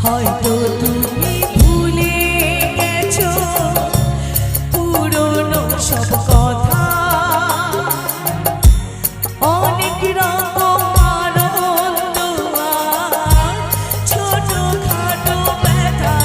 হয়তো তুমি ভুলে গেছো পুরনো সব কথা, অনেক রকম আনন্দ আর ছোটখাটো ব্যথা।